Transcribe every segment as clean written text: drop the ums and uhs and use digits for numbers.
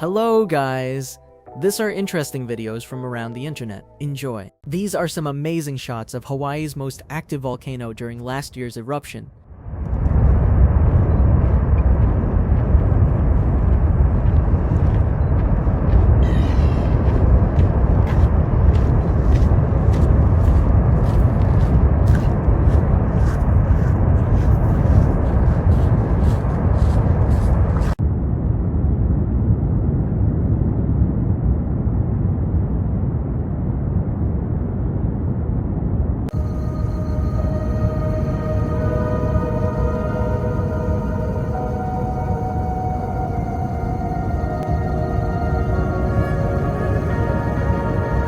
Hello guys! These are interesting videos from around the internet. Enjoy. These are some amazing shots of Hawaii's most active volcano during last year's eruption.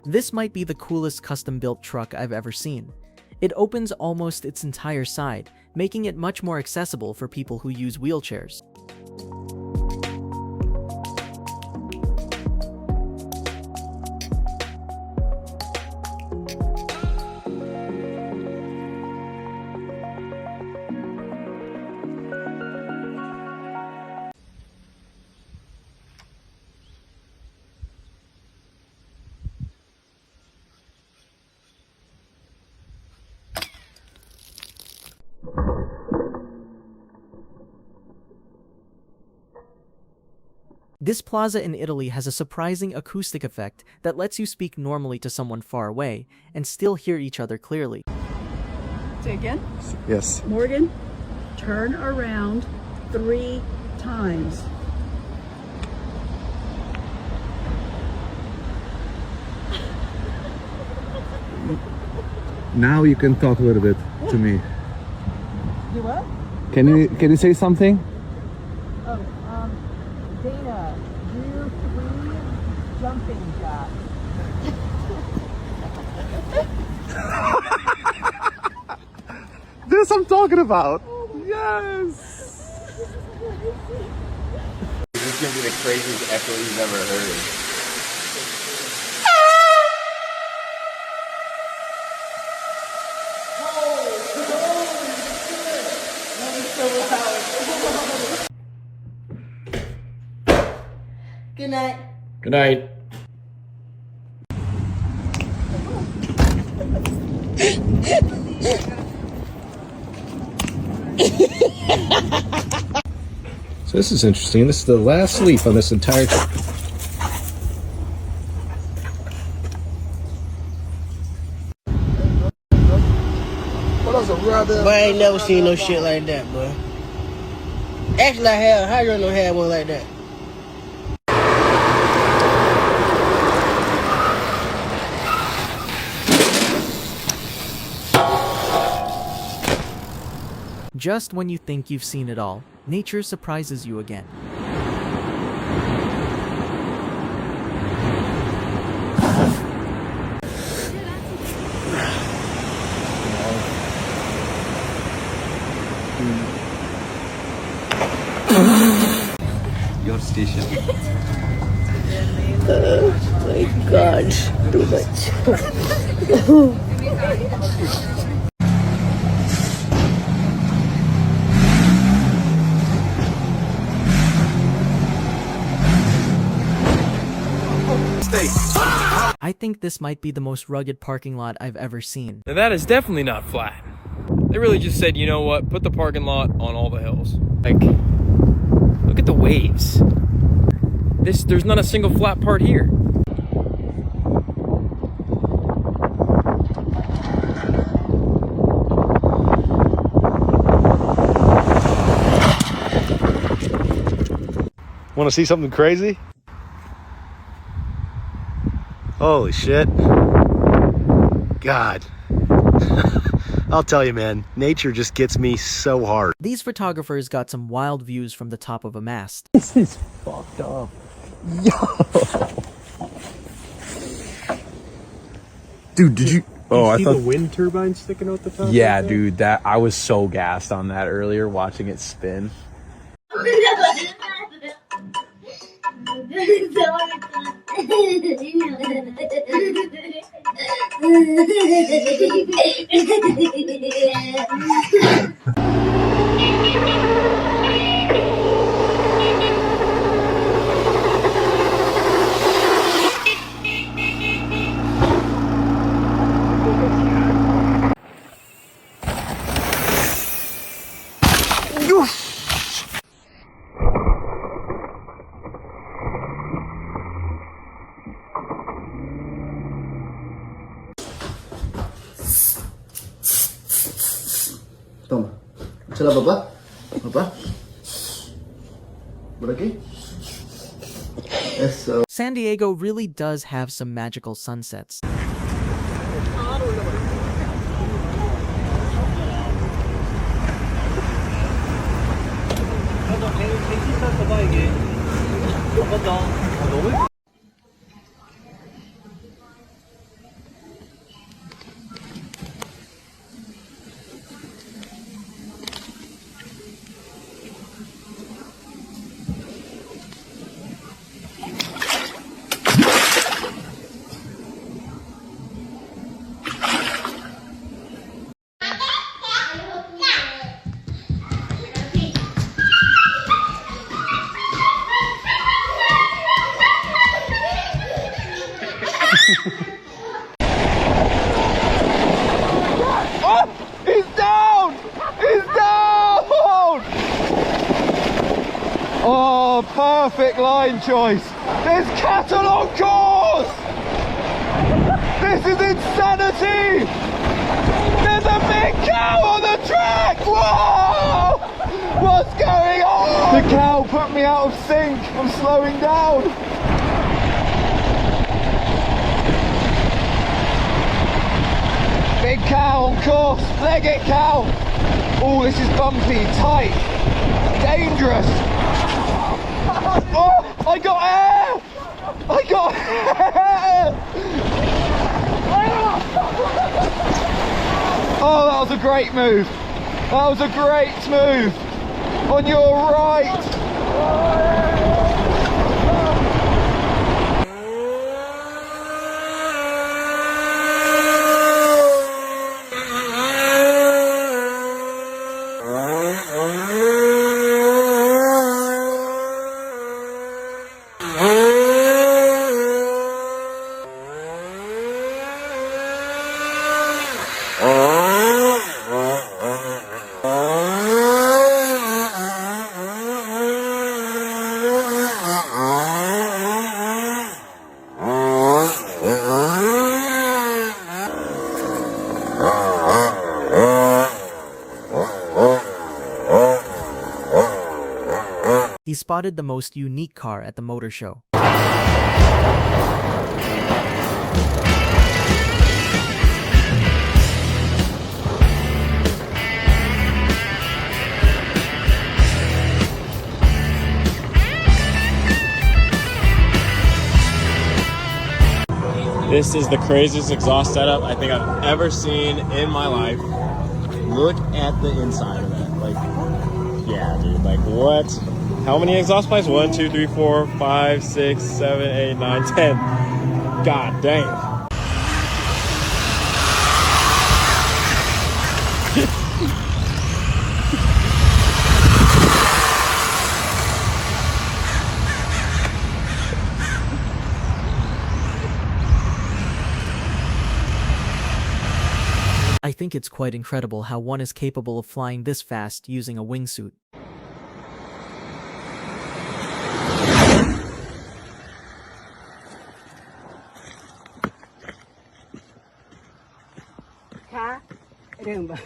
This might be the coolest custom-built truck I've ever seen. It opens almost its entire side, making it much more accessible for people who use wheelchairs. This plaza in Italy has a surprising acoustic effect that lets you speak normally to someone far away and still hear each other clearly. Say again? Yes. Morgan, turn around 3 times. Now you can talk a little bit to me. You what? Can you say something? Oh, Dana, do 3 jumping jacks. This I'm talking about. Yes. This is gonna be the craziest echo you've ever heard. Good night. Good night. So this is interesting. This is the last sleep on this entire trip. But I ain't never seen no shit like that, boy. Actually, I have. How you don't have one like that? Just when you think you've seen it all, nature surprises you again. Your station. Oh my god, too much. I think this might be the most rugged parking lot I've ever seen. Now that is definitely not flat. They really just said, you know what, put the parking lot on all the hills. Like, look at the waves. There's not a single flat part here. Want to see something crazy? Holy shit. God. I'll tell you, man, nature just gets me so hard. These photographers got some wild views from the top of a mast. This is fucked up. Yo. Dude, did you... Oh, I thought... the wind turbine sticking out the top? Yeah, dude, that I was so gassed on that earlier watching it spin. Salah Papa? Papa? Por aquí? Eso. San Diego really does have some magical sunsets. He's down! He's down! Oh, perfect line choice. There's cattle on course! This is insanity! There's a big cow on the track! Whoa! What's going on? The cow put me out of sync. I'm slowing down. Big cow on course. Leg it, cow. Oh, this is bumpy, tight, dangerous. Oh, I got air! I got air! Oh, that was a great move. That was a great move. On your right. He spotted the most unique car at the motor show. This is the craziest exhaust setup I think I've ever seen in my life. Look at the inside of it. Like, yeah, dude, like what? How many exhaust pipes? 1, 2, 3, 4, 5, 6, 7, 8, 9, 10. God dang. I think it's quite incredible how one is capable of flying this fast using a wingsuit. Caramba.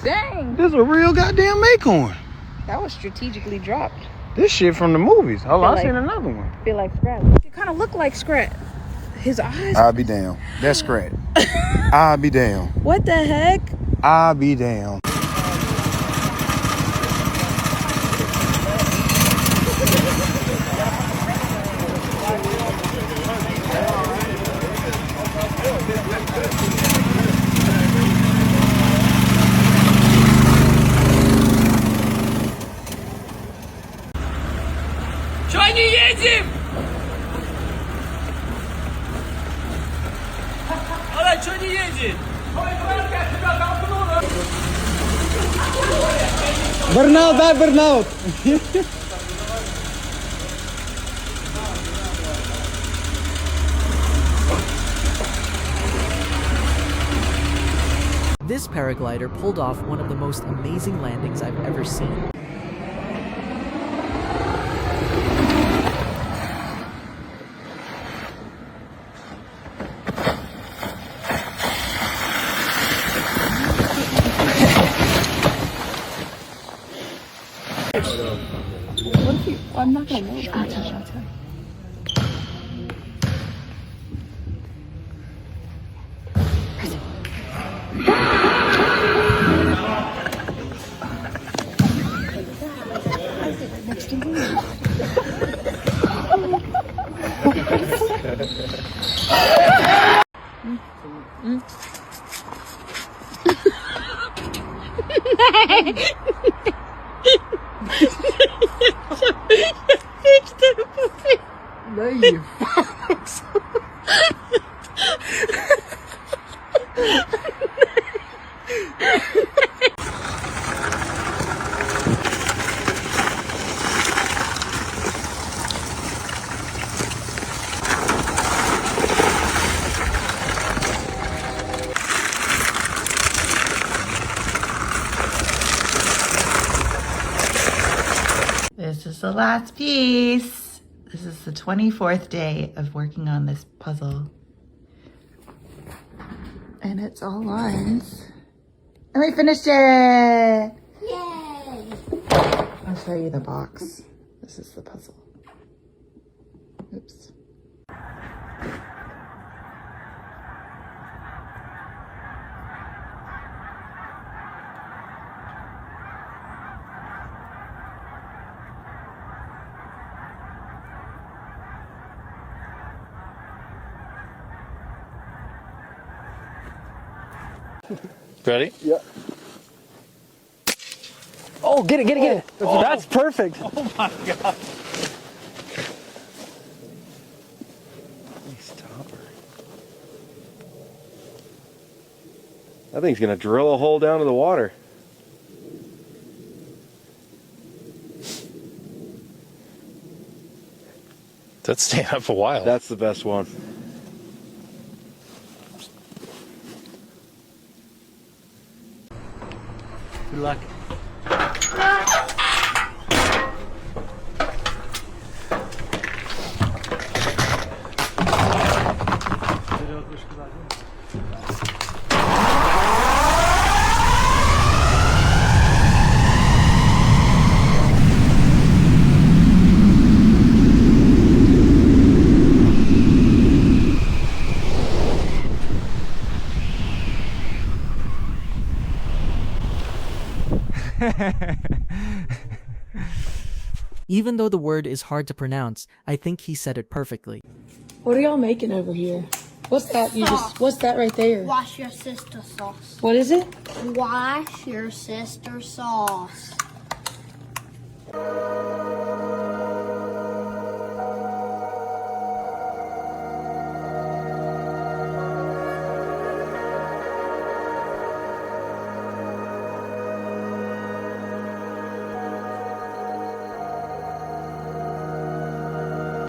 Dang, This is a real goddamn acorn. that was strategically dropped. This shit from the movies. Oh, I like- seen another one. Feel like Scrat. It kind of looked like Scrat. His eyes. I'll be damn. That's Scrat. I'll be damn. What the heck? I'll be damn. Burnout, bad burnout. This paraglider pulled off one of the most amazing landings I've ever seen. I'm not gonna know. I'll tell you. No, you This is the last piece. This is the 24th day of working on this puzzle. And it's all lines. And we finished it! Yay! I'll show you the box. This is the puzzle. Oops. Ready? Yeah. Oh, get it. Oh. That's perfect. Oh my god. Nice topper. That thing's gonna drill a hole down to the water. That's staying up a while. That's the best one. Good luck. Even though the word is hard to pronounce, I think he said it perfectly. What are y'all making over here? What's that? What's that right there? Wash your sister sauce. What is it? Wash your sister sauce.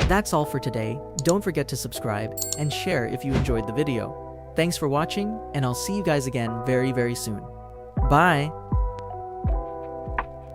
That's all for today. Don't forget to subscribe and share if you enjoyed the video. Thanks for watching, and I'll see you guys again very, very soon. Bye!